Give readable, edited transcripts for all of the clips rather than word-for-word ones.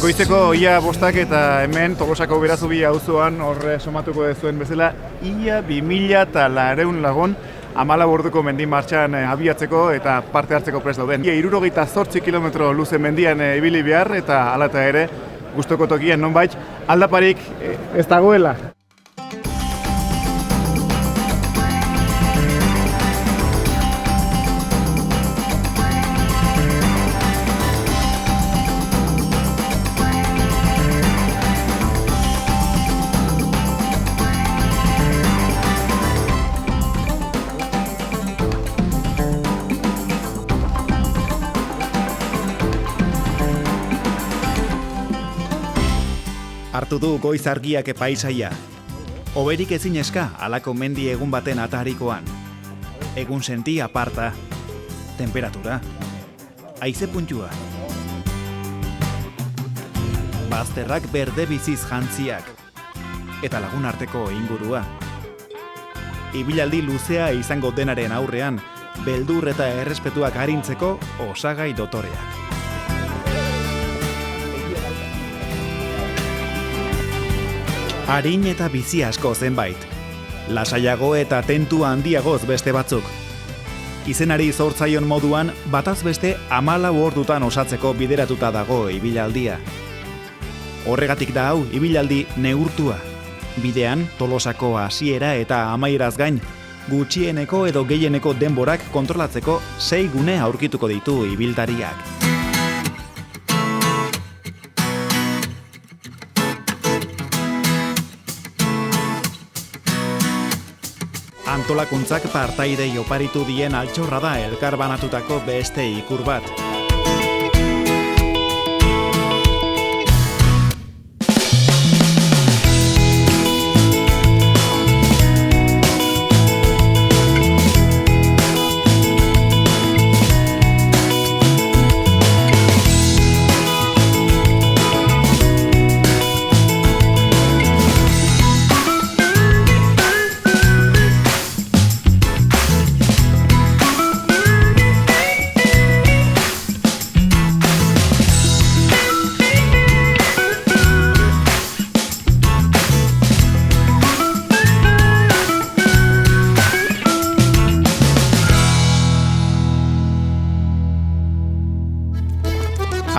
Goizeko ia bostak eta hemen Tolosako Berazubia auzoan horre somatuko dezuen bezala ia 2.200 lagun 14 orduko mendi martxan abiatzeko eta parte hartzeko prest dauden. 78 kilometro luze mendian ibili behar eta hala eta ere gustoko tokian nonbait aldaparik ez dagoela. Hartu du goiz argiak paisaia. Oberik ezin eska halako mendi egun baten atarikoan. Egun senti aparta. Temperatura. Haize puntua. Bazterrak berde biziz jantziak. Eta lagun arteko ingurua. Ibilaldi luzea izango denaren aurrean, beldur eta errespetuak arintzeko osagai dotoreak. Arin eta bizi asko zenbait. Lasaiago eta tentu handiagoz beste batzuk. Izenari zortzaion moduan, bataz beste 14 ordutan osatzeko bideratuta dago ibilaldia. Horregatik da hau ibilaldi neurtua. Bidean, Tolosako hasiera eta amaieraz gain, gutxieneko edo gehieneko denborak kontrolatzeko 6 gune aurkituko ditu ibiltariak. Antolakuntzak partaidei oparitu dien altxorra da elkar banatutako beste ikur bat.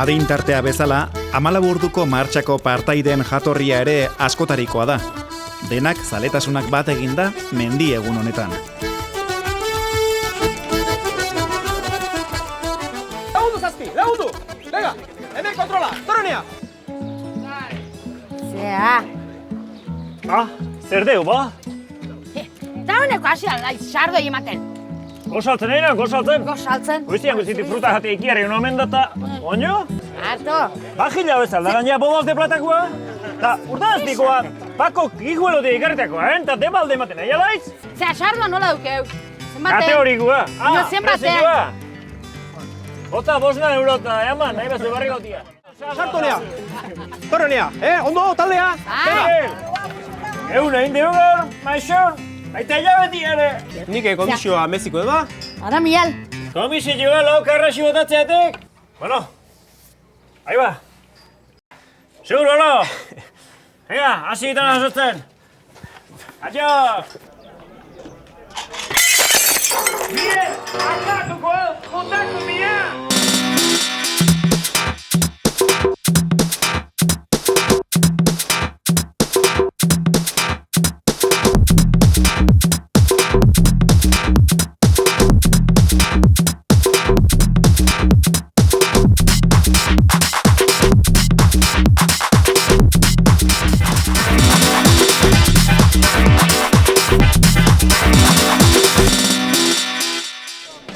Adin tartea bezala, 14 orduko martxako partaideen jatorria ere askotarikoa da. Denak zaletasunak bat eginda mendi egun honetan. Lagundu zazpi, lagundu! Venga, hemen kontrola, toronea! Zea. Zer deu, ba? Eta honeko hasi aldaiz, sardoi ematen. Gozaltzen egin, gozaltzen? Gozaltzen. Goiztian goiziti fruta jate ikiarri un omen data, oño? Harto. Bajila bezal, da gaina bodas de platakoa? Ta urdaztikoa, pako gijuelo de ikarritakoa, eta debalde ematen, nahi alaiz? Zea, sardoa nola dukeu? Zenbaten? Kategorikoa. No, zenbaten. Bota 5 eurota, eman, nahi bezu barri gautia. Sartonea, toronea, ondo, taldea? Egun egin dugu gaur, maixon, baita hilabeti ere. Nik kondizioa meziko eba? Ara mial. Komisioa lau karraxi botatzeatek. Bueno, ahí va. Seguro, no? Venga, hasi ditan azotzen. Atxo! Bien, akatuko, jotako mia!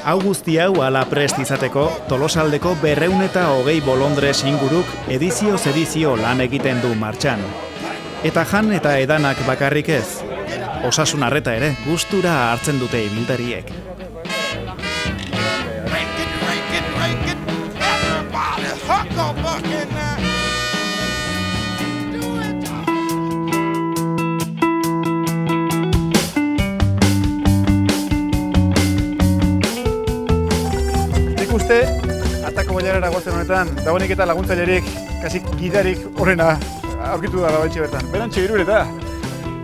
Hau guzti hau ala prest izateko, Tolosaldeko 220 bolondres inguruk edizioz edizio lan egiten du martxan. Eta jan eta edanak bakarrik ez. Osasun arreta ere gustura hartzen dute ibiltariek. Nik uste, atako bailarara gozen honetan, dagoenik eta laguntzailerik, kasi gidarik horrena aurkitu da baitxe bertan. Berantxe irureta,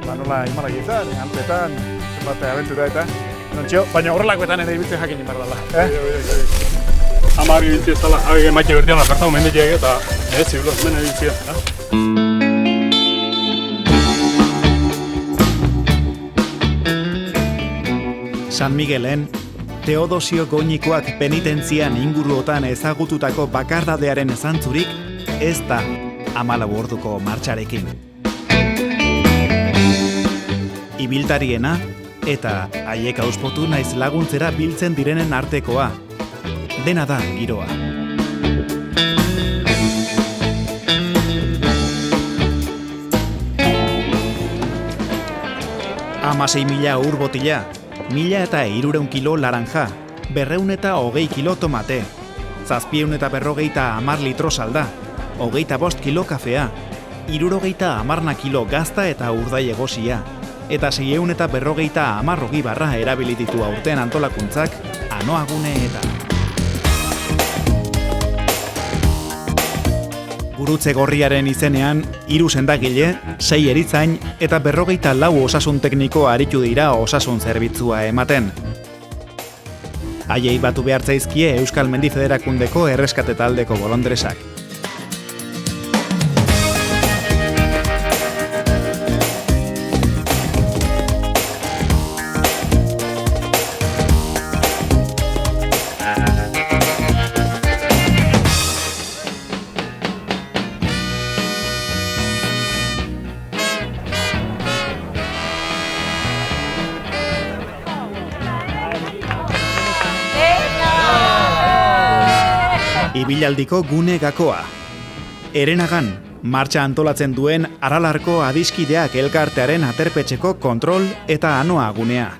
nola Himalaietan, Alpetan, zenbat abentura eta, baina horrelakoetan ere ibiltzen jakin inbar dela. Amar ibiltzia ez dela, maite bertian apartau mendetik eta ez zibuloz mena ibiltzia. San Miguelen, Teodosio Goñikoak penitentzian inguruotan ezagututako bakardadearen ezantzurik ez da 14 orduko martxarekin. Ibiltariena eta haiek auspotu naiz laguntzera biltzen direnen artekoa. Dena da giroa. Amasei mila ur botila, 1.300 kilo laranja, 220 kilo tomate, 750 litro salda, 25 kilo kafea, 70 kilo gazta eta urdai egosia, eta 650 ogi barra erabilititu aurten antolakuntzak, anoaguneetan. Gurutze Gorriaren izenean, 3 sendagile, 6 erizain eta 44 osasun tekniko aritu dira osasun zerbitzua ematen. Haiei batu behar zaizkie Euskal Mendi Federakundeko erreskate taldeko bolondresak. Ibilaldiko gune gakoa. Herenagan, martxa antolatzen duen Aralarko adiskideak elkartearen aterpetxeko kontrol eta anoa gunea.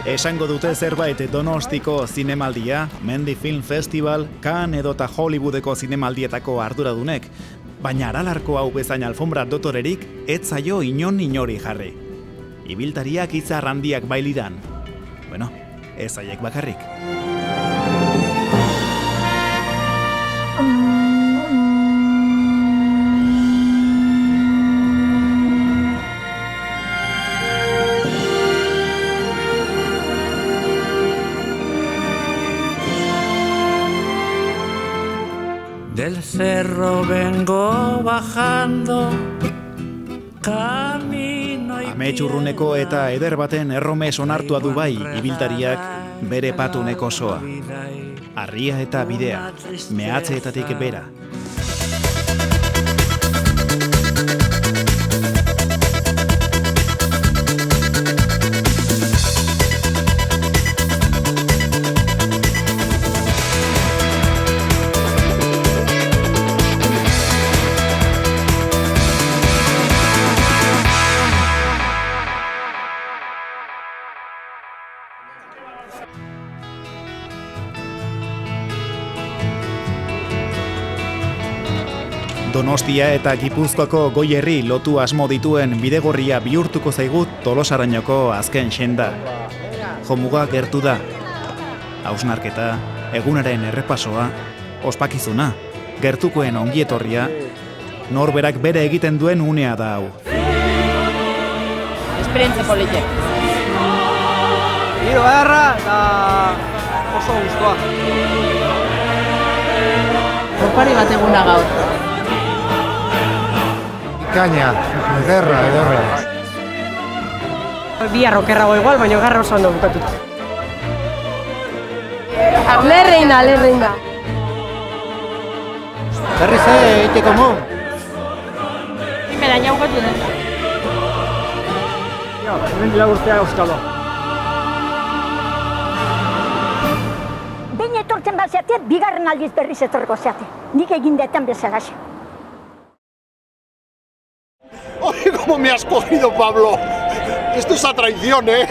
Esango dute zerbait Donostiko zinemaldia, Mendi Film Festival, Cannes edota Hollywoodeko zinemaldietako arduradunek, baina Aralarko hau bezain alfombra dotorerik ez zaio inori jarri. Ibiltariak izar handiak bailiran. Bueno, ez haiek bakarrik. Del cerro vengo bajando, camino y Amets urruneko eta eder baten erromes onartua du bai ibiltariak bere patuneko soa. Harria eta bidea, mehatzeetatik bera. Donostia eta Gipuzkoako Goierri lotu asmo dituen bidegorria bihurtuko zaigut Tolosarainoko azken xenda. Jomuga gertu da. Hausnarketa, egunaren errepasoa, ospakizuna, gertukoen ongietorria, norberak bere egiten duen unea da hau. Esperientzia polite. Giro beharra eta oso guztua. Opari bat eguna gaur. Ikaina, ederra. Bihar okerrago igual, baina garra oso ondo bukatut. Lerreina. Berriz egiteko mo. Primera, ya bukatu da. Hemen dira urtea euskalo. Behin etortzen bat zeate, bigarren aldiz berriz etorreko zeate. Nik egin detan bezalaxe. ¡Oye, cómo me has cogido, Pablo! Esto es a traición, ¿eh?